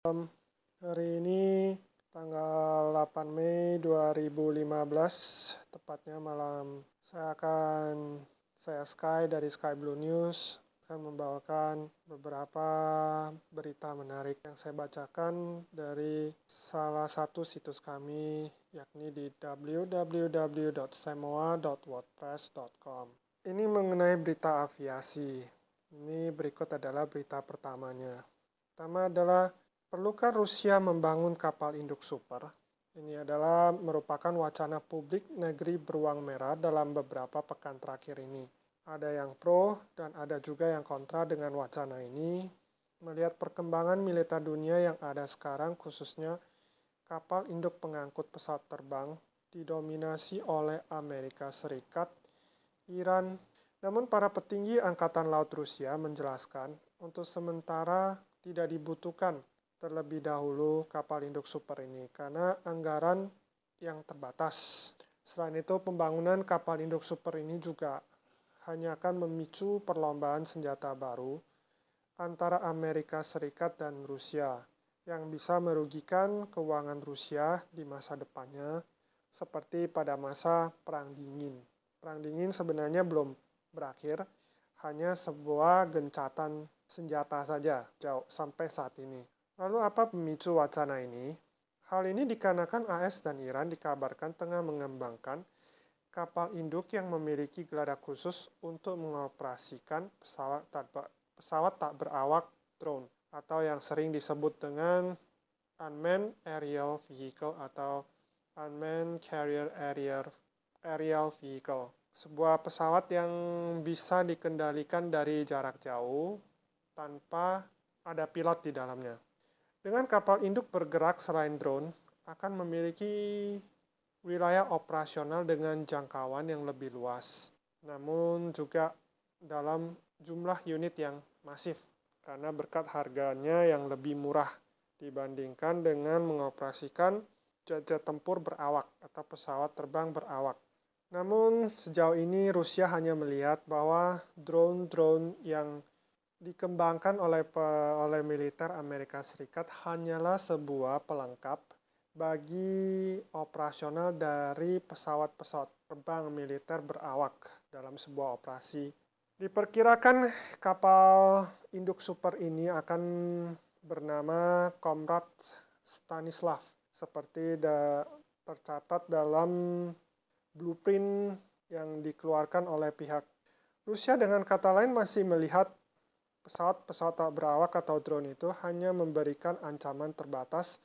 Hari ini tanggal 8 Mei 2015, tepatnya malam, saya Sky dari Sky Blue News akan membawakan beberapa berita menarik yang saya bacakan dari salah satu situs kami, yakni di www.semoa.wordpress.com. Ini mengenai berita aviasi. Ini berikut adalah berita pertamanya. Pertama adalah, perlukah Rusia membangun kapal induk super? Ini adalah merupakan wacana publik negeri beruang merah dalam beberapa pekan terakhir ini. Ada yang pro dan ada juga yang kontra dengan wacana ini. Melihat perkembangan militer dunia yang ada sekarang, khususnya kapal induk pengangkut pesawat terbang, didominasi oleh Amerika Serikat, Iran. Namun para petinggi Angkatan Laut Rusia menjelaskan untuk sementara tidak dibutuhkan terlebih dahulu kapal induk super ini karena anggaran yang terbatas. Selain itu, pembangunan kapal induk super ini juga hanya akan memicu perlombaan senjata baru antara Amerika Serikat dan Rusia yang bisa merugikan keuangan Rusia di masa depannya, seperti pada masa Perang Dingin. Perang Dingin sebenarnya belum berakhir, hanya sebuah gencatan senjata saja sampai saat ini. Lalu apa pemicu wacana ini? Hal ini dikarenakan AS dan Iran dikabarkan tengah mengembangkan kapal induk yang memiliki geladak khusus untuk mengoperasikan pesawat tak berawak drone, atau yang sering disebut dengan Unmanned Aerial Vehicle atau Unmanned Carrier Aerial Vehicle. Sebuah pesawat yang bisa dikendalikan dari jarak jauh tanpa ada pilot di dalamnya. Dengan kapal induk bergerak selain drone, akan memiliki wilayah operasional dengan jangkauan yang lebih luas, namun juga dalam jumlah unit yang masif, karena berkat harganya yang lebih murah dibandingkan dengan mengoperasikan jet tempur berawak atau pesawat terbang berawak. Namun sejauh ini Rusia hanya melihat bahwa drone-drone yang dikembangkan oleh militer Amerika Serikat hanyalah sebuah pelengkap bagi operasional dari pesawat-pesawat terbang militer berawak dalam sebuah operasi. Diperkirakan kapal induk super ini akan bernama Komrad Stanislav, seperti tercatat dalam blueprint yang dikeluarkan oleh pihak Rusia. Dengan kata lain, masih melihat pesawat-pesawat tak berawak atau drone itu hanya memberikan ancaman terbatas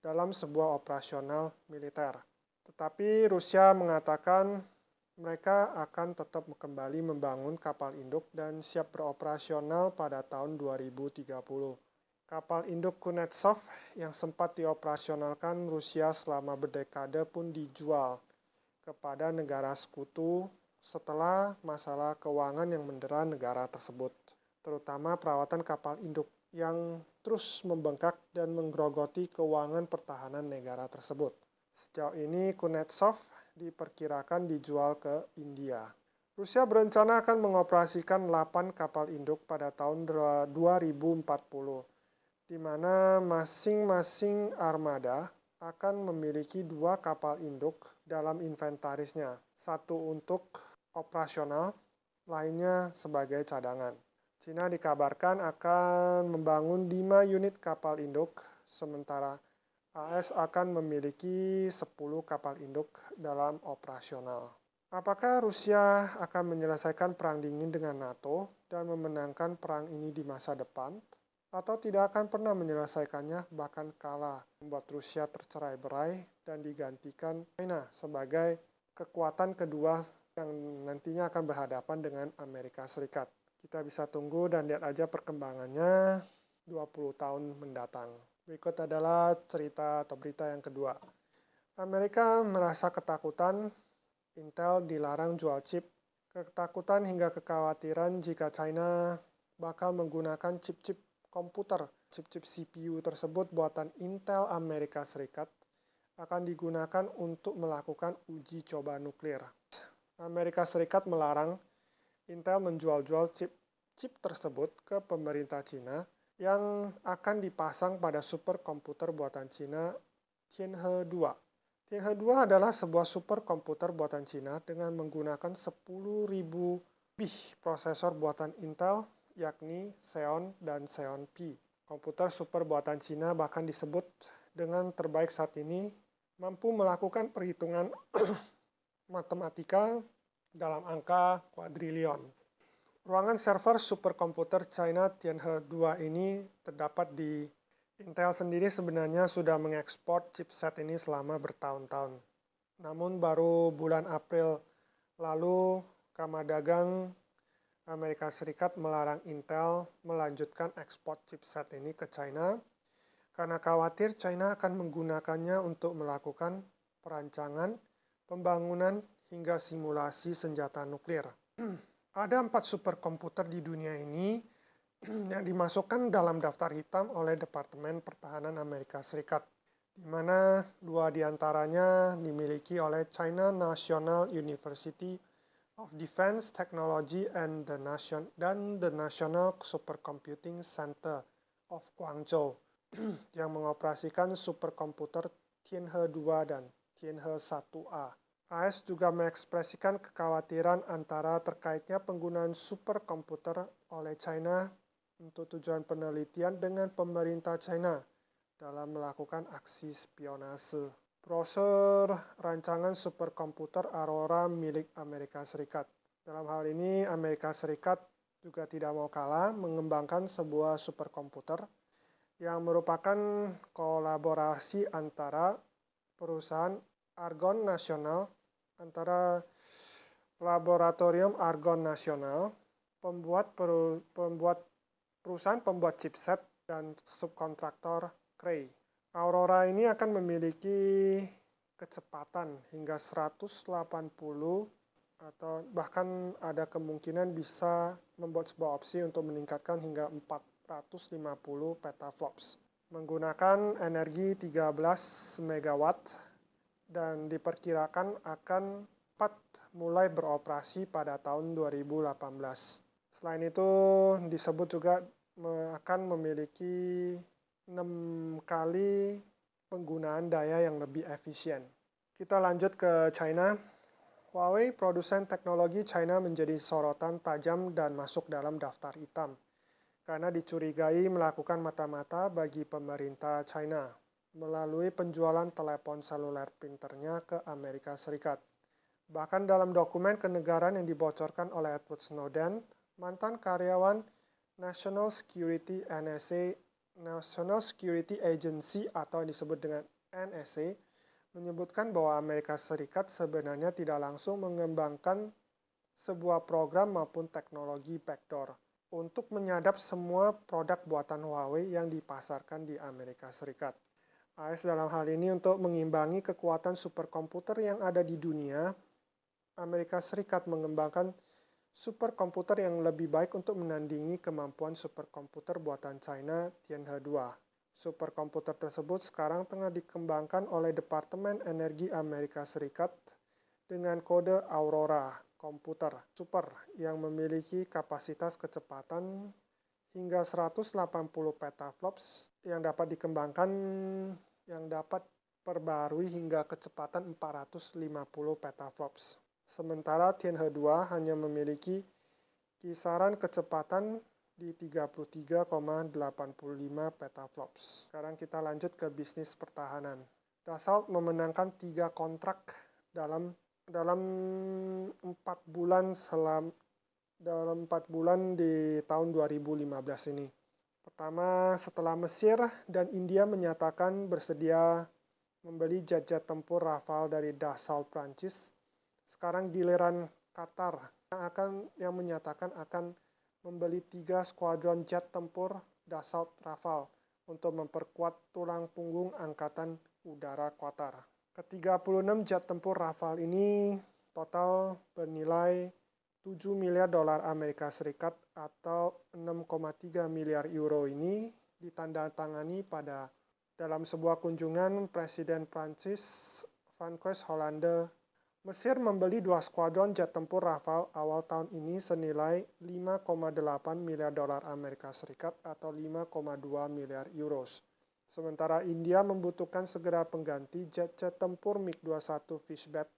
dalam sebuah operasional militer. Tetapi Rusia mengatakan mereka akan tetap kembali membangun kapal induk dan siap beroperasional pada tahun 2030. Kapal induk Kuznetsov yang sempat dioperasionalkan Rusia selama berdekade pun dijual kepada negara sekutu setelah masalah keuangan yang mendera negara tersebut, terutama perawatan kapal induk yang terus membengkak dan menggerogoti keuangan pertahanan negara tersebut. Sejauh ini Kuznetsov diperkirakan dijual ke India. Rusia berencana akan mengoperasikan 8 kapal induk pada tahun 2040, di mana masing-masing armada akan memiliki 2 kapal induk dalam inventarisnya, satu untuk operasional, lainnya sebagai cadangan. Cina dikabarkan akan membangun 5 unit kapal induk, sementara AS akan memiliki 10 kapal induk dalam operasional. Apakah Rusia akan menyelesaikan perang dingin dengan NATO dan memenangkan perang ini di masa depan? Atau tidak akan pernah menyelesaikannya, bahkan kalah, membuat Rusia tercerai-berai dan digantikan China sebagai kekuatan kedua yang nantinya akan berhadapan dengan Amerika Serikat. Kita bisa tunggu dan lihat aja perkembangannya 20 tahun mendatang. Berikut adalah cerita atau berita yang kedua. Amerika merasa ketakutan Intel dilarang jual chip. Ketakutan hingga kekhawatiran jika China bakal menggunakan chip-chip komputer, chip-chip CPU tersebut buatan Intel Amerika Serikat akan digunakan untuk melakukan uji coba nuklir. Amerika Serikat melarang Intel menjual-jual chip tersebut ke pemerintah Cina yang akan dipasang pada superkomputer buatan Cina Tianhe 2. Tianhe 2 adalah sebuah superkomputer buatan Cina dengan menggunakan 10.000 bih prosesor buatan Intel, yakni Xeon dan Xeon Phi. Komputer super buatan Cina bahkan disebut dengan terbaik saat ini, mampu melakukan perhitungan matematika dalam angka kuadrilion. Ruangan server superkomputer China Tianhe 2 ini terdapat di Intel sendiri sebenarnya sudah mengekspor chipset ini selama bertahun-tahun. Namun baru bulan April lalu Kamar Dagang Amerika Serikat melarang Intel melanjutkan ekspor chipset ini ke China karena khawatir China akan menggunakannya untuk melakukan perancangan, pembangunan, hingga simulasi senjata nuklir. Ada 4 superkomputer di dunia ini yang dimasukkan dalam daftar hitam oleh Departemen Pertahanan Amerika Serikat, di mana 2 diantaranya dimiliki oleh China National University of Defense Technology and the National Supercomputing Center of Guangzhou yang mengoperasikan superkomputer Tianhe 2 dan Tianhe 1A. AS juga mengekspresikan kekhawatiran antara terkaitnya penggunaan superkomputer oleh China untuk tujuan penelitian dengan pemerintah China dalam melakukan aksi spionase. Brosur rancangan superkomputer Aurora milik Amerika Serikat. Dalam hal ini, Amerika Serikat juga tidak mau kalah mengembangkan sebuah superkomputer yang merupakan kolaborasi antara perusahaan Argonne Nasional, antara Laboratorium Argonne Nasional, perusahaan pembuat chipset, dan subkontraktor Cray. Aurora ini akan memiliki kecepatan hingga 180 atau bahkan ada kemungkinan bisa membuat sebuah opsi untuk meningkatkan hingga 450 petaflops. Menggunakan energi 13 megawatt dan diperkirakan akan mulai beroperasi pada tahun 2018. Selain itu disebut juga akan memiliki 6 kali penggunaan daya yang lebih efisien. Kita lanjut ke China. Huawei, produsen teknologi China, menjadi sorotan tajam dan masuk dalam daftar hitam karena dicurigai melakukan mata-mata bagi pemerintah China melalui penjualan telepon seluler pinternya ke Amerika Serikat. Bahkan dalam dokumen kenegaraan yang dibocorkan oleh Edward Snowden, mantan karyawan National Security Agency atau yang disebut dengan NSA, menyebutkan bahwa Amerika Serikat sebenarnya tidak langsung mengembangkan sebuah program maupun teknologi backdoor untuk menyadap semua produk buatan Huawei yang dipasarkan di Amerika Serikat. AS dalam hal ini untuk mengimbangi kekuatan superkomputer yang ada di dunia, Amerika Serikat mengembangkan superkomputer yang lebih baik untuk menandingi kemampuan superkomputer buatan China Tianhe 2. Superkomputer tersebut sekarang tengah dikembangkan oleh Departemen Energi Amerika Serikat dengan kode Aurora komputer super yang memiliki kapasitas kecepatan hingga 180 petaflops yang dapat dikembangkan yang dapat perbarui hingga kecepatan 450 petaflops. Sementara Tianhe 2 hanya memiliki kisaran kecepatan di 33,85 petaflops. Sekarang kita lanjut ke bisnis pertahanan. Dassault memenangkan 3 kontrak dalam 4 bulan di tahun 2015 ini. Pertama, setelah Mesir dan India menyatakan bersedia membeli jet-jet tempur Rafale dari Dassault Prancis, sekarang giliran Qatar yang menyatakan akan membeli 3 skuadron jet tempur Dassault Rafale untuk memperkuat tulang punggung Angkatan Udara Qatar. Ke-36 jet tempur Rafale ini total bernilai 7 miliar dolar Amerika Serikat atau 6,3 miliar euro ini ditandatangani dalam sebuah kunjungan Presiden Prancis François Hollande Mesir membeli 2 skuadron jet tempur Rafale awal tahun ini senilai 5,8 miliar dolar Amerika Serikat atau 5,2 miliar euros. Sementara India membutuhkan segera pengganti jet-jet tempur MiG-21 Fishbat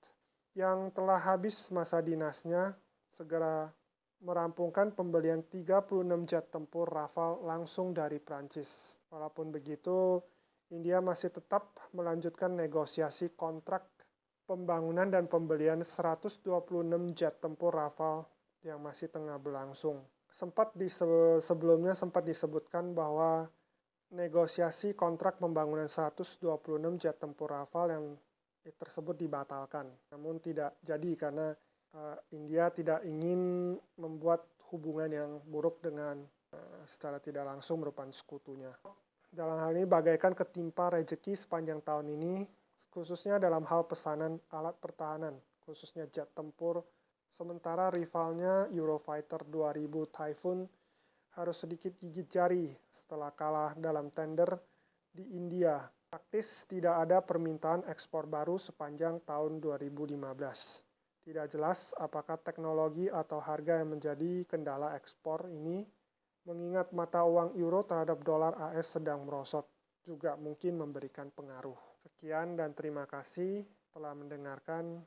yang telah habis masa dinasnya, segera merampungkan pembelian 36 jet tempur Rafale langsung dari Prancis. Walaupun begitu, India masih tetap melanjutkan negosiasi kontrak pembangunan dan pembelian 126 jet tempur Rafale yang masih tengah berlangsung. Sebelumnya sempat disebutkan bahwa negosiasi kontrak pembangunan 126 jet tempur Rafale yang tersebut dibatalkan. Namun tidak jadi karena India tidak ingin membuat hubungan yang buruk dengan secara tidak langsung merupakan sekutunya. Dalam hal ini bagaikan ketimpa rejeki sepanjang tahun ini, khususnya dalam hal pesanan alat pertahanan, khususnya jet tempur, sementara rivalnya Eurofighter 2000 Typhoon harus sedikit gigit jari setelah kalah dalam tender di India. Praktis tidak ada permintaan ekspor baru sepanjang tahun 2015. Tidak jelas apakah teknologi atau harga yang menjadi kendala ekspor ini, mengingat mata uang euro terhadap dolar AS sedang merosot, juga mungkin memberikan pengaruh. Sekian dan terima kasih telah mendengarkan.